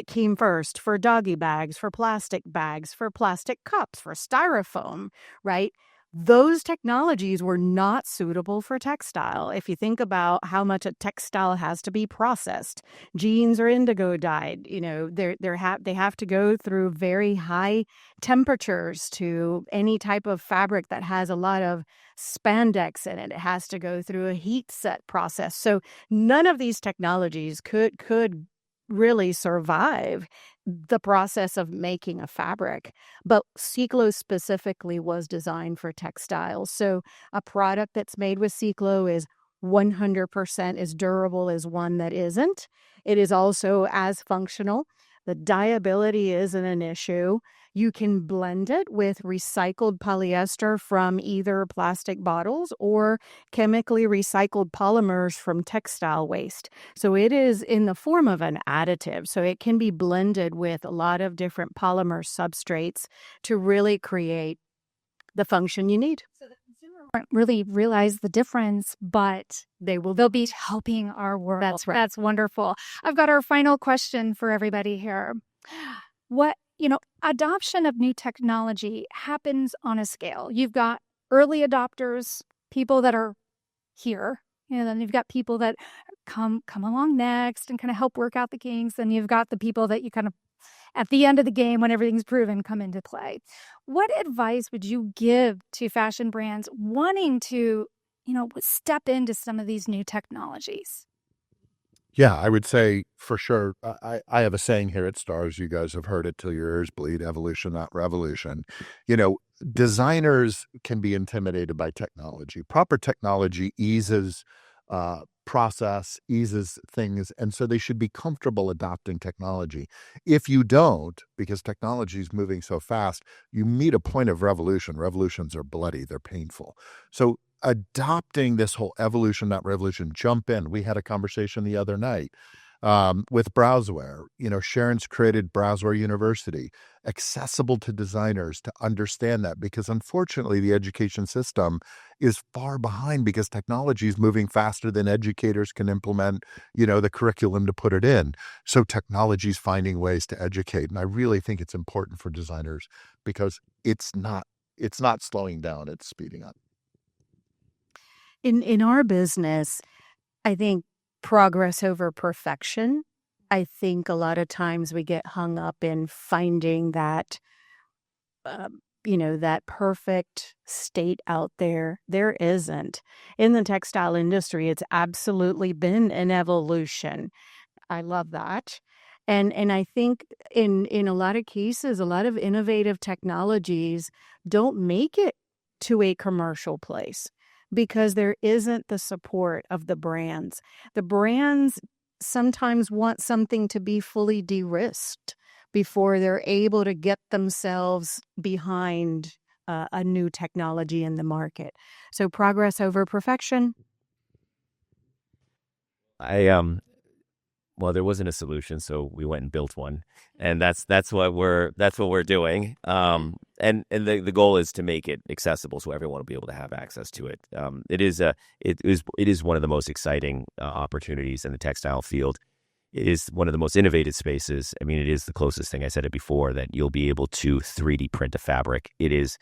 came first for doggy bags, for plastic cups, for styrofoam, right? those technologies were not suitable for textile. If you think about how much a textile has to be processed, jeans are indigo dyed. They have to go through very high temperatures to any type of fabric that has a lot of spandex in it. It has to go through a heat set process. So none of these technologies could really survive the process of making a fabric. But CiCLO specifically was designed for textiles. So a product that's made with CiCLO is 100% as durable as one that isn't. It is also as functional. The dyeability isn't an issue. You can blend it with recycled polyester from either plastic bottles or chemically recycled polymers from textile waste. So it is in the form of an additive. So it can be blended with a lot of different polymer substrates to really create the function you need. So the consumer won't really realize the difference, but they'll be helping our world. That's right. That's wonderful. I've got our final question for everybody here. Adoption of new technology happens on a scale. You've got early adopters, people that are here, then you've got people that come along next and kind of help work out the kinks, and you've got the people that you kind of at the end of the game, when everything's proven, come into play. What advice would you give to fashion brands wanting to, step into some of these new technologies? Yeah, I would say for sure. I have a saying here at Stars. You guys have heard it till your ears bleed. Evolution, not revolution. Designers can be intimidated by technology. Proper technology eases process, eases things, and so they should be comfortable adopting technology. If you don't, because technology is moving so fast, you meet a point of revolution. Revolutions are bloody. They're painful. So adopting this whole evolution, not revolution, jump in. We had a conversation the other night with Browseware. Sharon's created Browseware University, accessible to designers to understand that, because unfortunately the education system is far behind because technology is moving faster than educators can implement, the curriculum to put it in. So technology is finding ways to educate. And I really think it's important for designers because it's not slowing down, it's speeding up. In our business, I think progress over perfection. I think a lot of times we get hung up in finding that, that perfect state out there. There isn't. In the textile industry, it's absolutely been an evolution. I love that. And I think in a lot of cases, a lot of innovative technologies don't make it to a commercial place, because there isn't the support of the brands. The brands sometimes want something to be fully de-risked before they're able to get themselves behind a new technology in the market. So progress over perfection. Well, there wasn't a solution, so we went and built one, and that's what we're doing. And the goal is to make it accessible so everyone will be able to have access to it. It is one of the most exciting opportunities in the textile field. It is one of the most innovative spaces. I mean, it is the closest thing, I said it before, that you'll be able to 3D print a fabric. It is,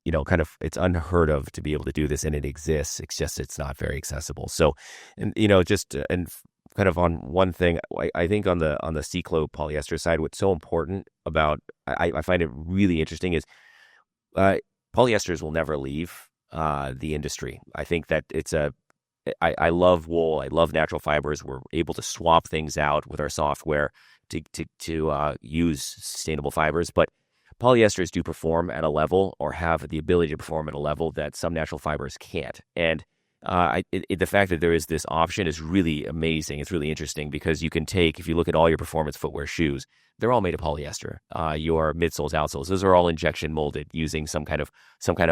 it's unheard of to be able to do this, and it exists. It's just it's not very accessible. So, and kind of on one thing, I think on the CiCLO polyester side, what's so important about, I find it really interesting is polyesters will never leave the industry. I think that I love wool. I love natural fibers. We're able to swap things out with our software to use sustainable fibers. But polyesters do perform at a level, or have the ability to perform at a level, that some natural fibers can't. And the fact that there is this option is really amazing. It's really interesting because you can if you look at all your performance footwear shoes, they're all made of polyester. Your midsoles, outsoles, those are all injection molded using some kind of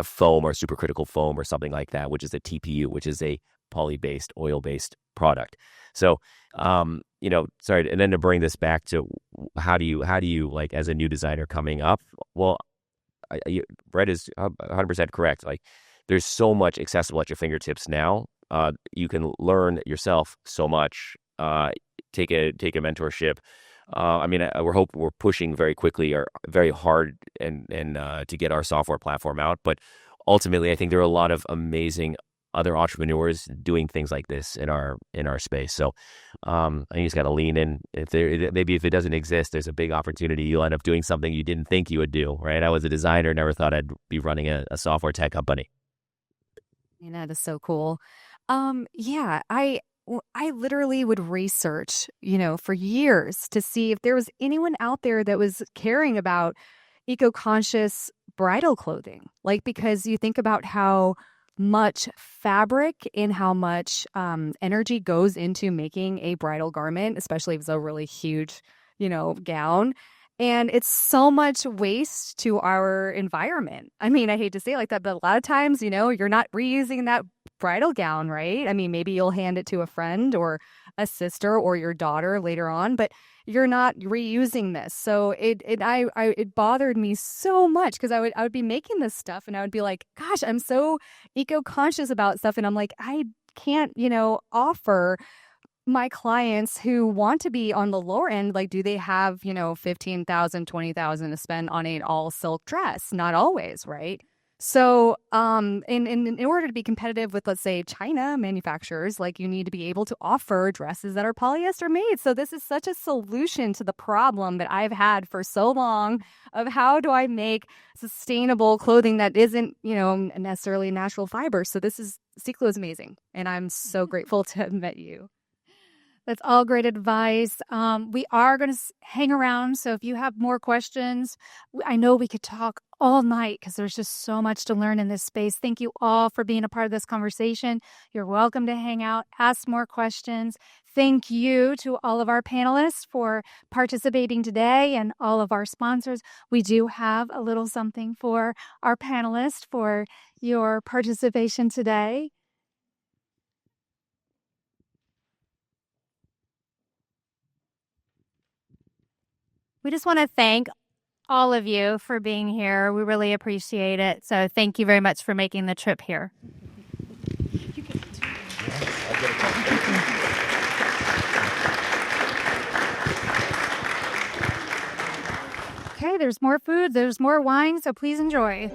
foam or supercritical foam or something like that, which is a TPU, which is a poly-based, oil-based product. So, sorry, and then to bring this back to how do you like, as a new designer coming up? Well, Brett is 100% correct. Like, there's so much accessible at your fingertips now. You can learn yourself so much. Take a mentorship. We're pushing very quickly or very hard and to get our software platform out. But ultimately, I think there are a lot of amazing other entrepreneurs doing things like this in our space. So I think you just got to lean in. Maybe if it doesn't exist, there's a big opportunity. You'll end up doing something you didn't think you would do, right? I was a designer, never thought I'd be running a software tech company. That is so cool. Yeah, I literally would research, for years to see if there was anyone out there that was caring about eco-conscious bridal clothing. Like, because you think about how much fabric and how much energy goes into making a bridal garment, especially if it's a really huge, gown. And it's so much waste to our environment. I mean, I hate to say it like that, but a lot of times, you're not reusing that bridal gown, right? I mean, maybe you'll hand it to a friend or a sister or your daughter later on, but you're not reusing this. So it bothered me so much because I would be making this stuff and I would be like, gosh, I'm so eco-conscious about stuff. And I'm like, I can't, offer my clients who want to be on the lower end, like, do they have, $15,000, $20,000 to spend on an all silk dress? Not always, right? So, in order to be competitive with, let's say, China manufacturers, like, you need to be able to offer dresses that are polyester made. So this is such a solution to the problem that I've had for so long of how do I make sustainable clothing that isn't, necessarily natural fiber. So CiCLO is amazing. And I'm so grateful to have met you. That's all great advice. We are going to hang around. So if you have more questions, I know we could talk all night because there's just so much to learn in this space. Thank you all for being a part of this conversation. You're welcome to hang out, ask more questions. Thank you to all of our panelists for participating today and all of our sponsors. We do have a little something for our panelists for your participation today. We just want to thank all of you for being here. We really appreciate it. So thank you very much for making the trip here. Okay, there's more food, there's more wine, so please enjoy.